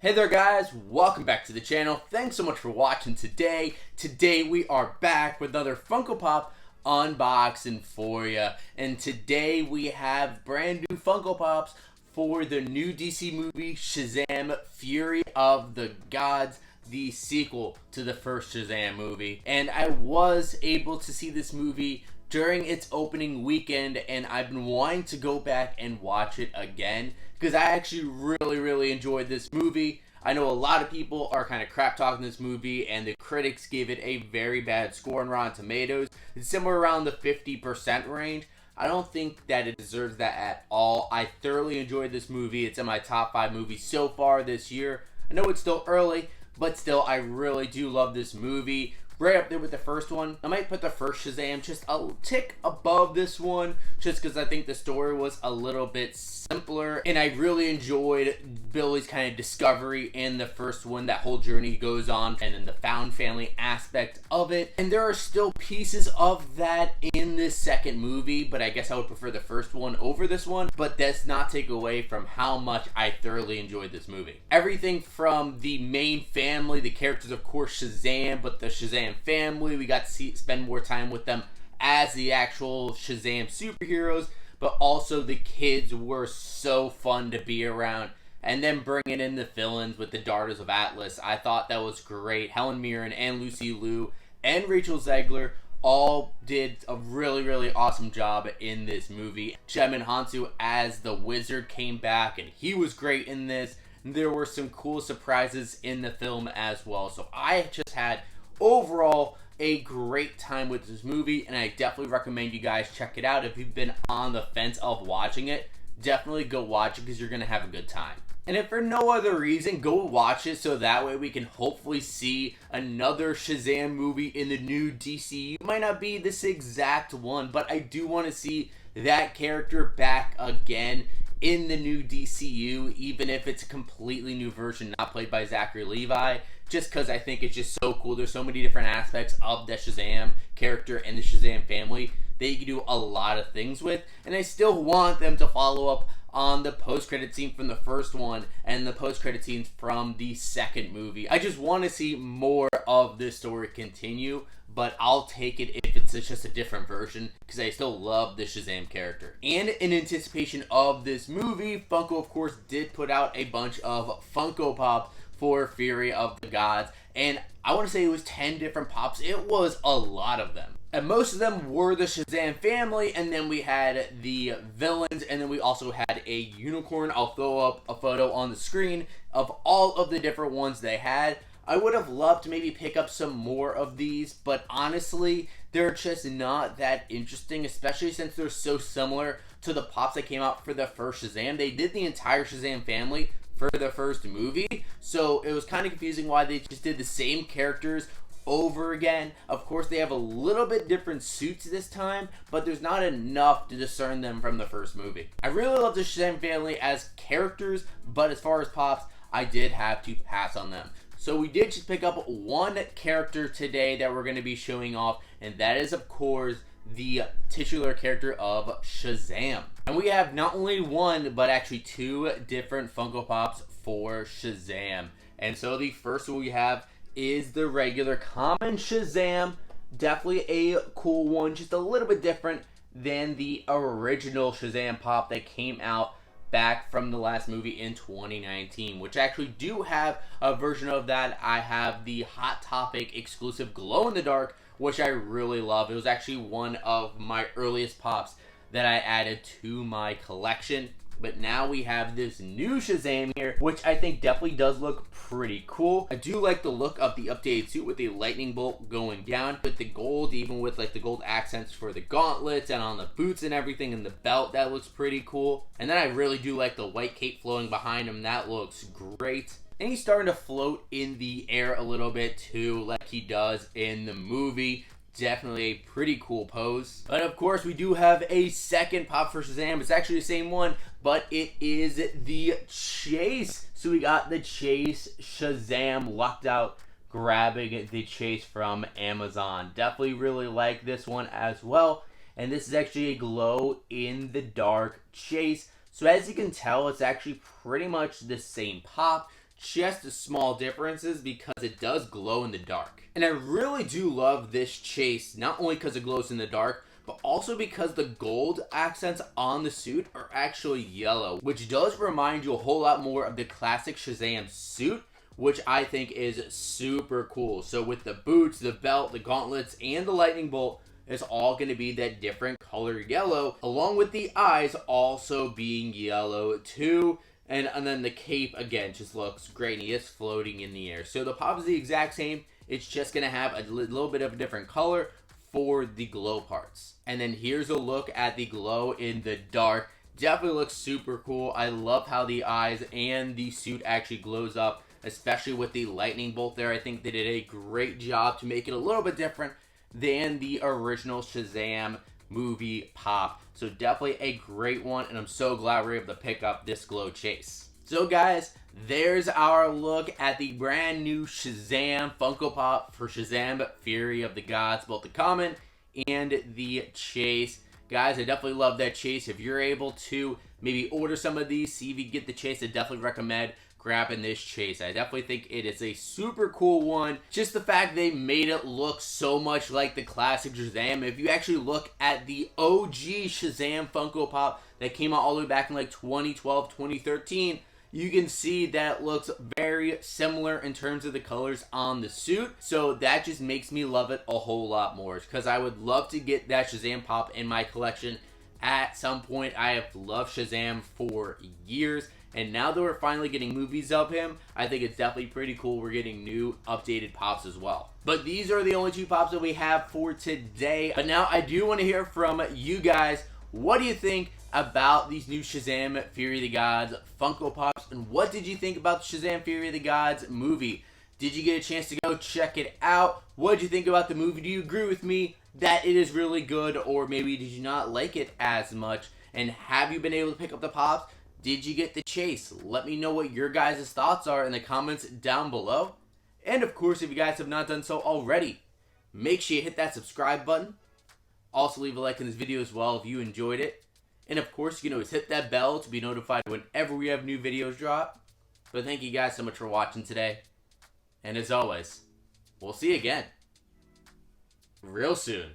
Hey there guys, welcome back to the channel. Thanks so much for watching today. Today we are back with another Funko Pop unboxing for you. And today we have brand new Funko Pops for the new DC movie Shazam! Fury of the Gods, the sequel to the first Shazam movie. And I was able to see this movie during its opening weekend, and I've been wanting to go back and watch it again because I actually really enjoyed this movie. I know a lot of people are kind of crap talking this movie, and the critics gave it a very bad score on Rotten Tomatoes. It's somewhere around the 50% range. I don't think that it deserves that at all. I thoroughly enjoyed this movie. It's in my top 5 movies so far this year. I know it's still early, but still, I really do love this movie. Right up there with the first one. I might put the first Shazam just a tick above this one, just because I think the story was a little bit simpler, and I really enjoyed Billy's kind of discovery in the first one, that whole journey he goes on, and then the found family aspect of it. And there are still pieces of that in this second movie, but I guess I would prefer the first one over this one, but that's not take away from how much I thoroughly enjoyed this movie. Everything from the main family, the characters, of course, Shazam, but the Shazam family, we got to spend more time with them as the actual Shazam superheroes, but also the kids were so fun to be around. And then bringing in the villains with the Daughters of Atlas, I thought that was great. Helen Mirren and Lucy Liu and Rachel Zegler all did a really awesome job in this movie. Djimon Hounsou as the Wizard came back, and he was great in this. There were some cool surprises in the film as well. So I just had overall a great time with this movie, and I definitely recommend you guys check it out. If you've been on the fence of watching it, definitely go watch it because you're going to have a good time. And if for no other reason, go watch it so that way we can hopefully see another Shazam movie in the new DCU. It might not be this exact one, but I do want to see that character back again in the new DCU, even if it's a completely new version, not played by Zachary Levi, just because I think it's just so cool. There's so many different aspects of the Shazam character and the Shazam family that you can do a lot of things with, and I still want them to follow up on the post-credit scene from the first one and the post-credit scenes from the second movie. I just want to see more of this story continue, but I'll take it if it's just a different version because I still love the Shazam character. And in anticipation of this movie, Funko, of course, did put out a bunch of Funko Pops for Fury of the Gods, and I want to say it was 10 different Pops. It was a lot of them. And most of them were the Shazam family, and then we had the villains, and then we also had a unicorn. I'll throw up a photo on the screen of all of the different ones they had. I would have loved to maybe pick up some more of these, but honestly, they're just not that interesting, especially since they're so similar to the Pops that came out for the first Shazam. They did the entire Shazam family for the first movie, so it was kind of confusing why they just did the same characters over again. Of course, they have a little bit different suits this time, but there's not enough to discern them from the first movie. I really love the Shazam family as characters, but as far as Pops, I did have to pass on them. So we did just pick up one character today that we're going to be showing off, and that is, of course, the titular character of Shazam. And we have not only one, but actually 2 different Funko Pops for Shazam. And so the first one we have is the regular common Shazam. Definitely a cool one, just a little bit different than the original Shazam Pop that came out back from the last movie in 2019, which I actually do have a version of that. I have the Hot Topic exclusive glow-in-the-dark, which I really love. It was actually one of my earliest Pops that I added to my collection. But now we have this new Shazam here, which I think definitely does look pretty cool. I do like the look of the updated suit with the lightning bolt going down with the gold, even with like the gold accents for the gauntlets and on the boots and everything, and the belt. That looks pretty cool. And then I really do like the white cape flowing behind him. That looks great. And he's starting to float in the air a little bit too, like he does in the movie. Definitely a pretty cool pose. But of course, we do have a second Pop for Shazam. It's actually the same one, but it is the Chase. So we got the Chase Shazam locked out, grabbing the Chase from Amazon. Definitely really like this one as well. And this is actually a glow-in-the-dark Chase. So as you can tell, it's actually pretty much the same Pop, just small differences because it does glow in the dark. And I really do love this chase, not only because it glows in the dark, but also because the gold accents on the suit are actually yellow, which does remind you a whole lot more of the classic Shazam suit, which I think is super cool. So with the boots, the belt, the gauntlets, and the lightning bolt, it's all going to be that different color yellow, along with the eyes also being yellow too. And then the cape, again, just looks great. And he is floating in the air. So the pop is the exact same. It's just going to have a little bit of a different color for the glow parts. And then here's a look at the glow in the dark. Definitely looks super cool. I love how the eyes and the suit actually glows up, especially with the lightning bolt there. I think they did a great job to make it a little bit different than the original Shazam movie pop. So definitely a great one, and I'm so glad we're able to pick up this glow chase. So guys, there's our look at the brand new Shazam Funko Pop for Shazam Fury of the Gods, both the common and the chase. Guys, I definitely love that chase. If you're able to maybe order some of these, see if you can get the chase, I definitely recommend grabbing this chase. I definitely think it is a super cool one. Just the fact they made it look so much like the classic Shazam. If you actually look at the OG Shazam Funko Pop that came out all the way back in like 2012, 2013, you can see that it looks very similar in terms of the colors on the suit. So that just makes me love it a whole lot more, because I would love to get that Shazam Pop in my collection at some point. I have loved Shazam for years, and now that we're finally getting movies of him, I think it's definitely pretty cool we're getting new updated pops as well. But these are the only two pops that we have for today. But now I do want to hear from you guys. What do you think about these new Shazam Fury of the Gods Funko Pops? And what did you think about the Shazam Fury of the Gods movie? Did you get a chance to go check it out? What did you think about the movie? Do you agree with me that it is really good, or maybe did you not like it as much? And have you been able to pick up the pops? Did you get the chase? Let me know what your guys' thoughts are in the comments down below. And of course, if you guys have not done so already, make sure you hit that subscribe button. Also, leave a like in this video as well if you enjoyed it. And of course, you can always hit that bell to be notified whenever we have new videos drop. But thank you guys so much for watching today. And as always, we'll see you again real soon.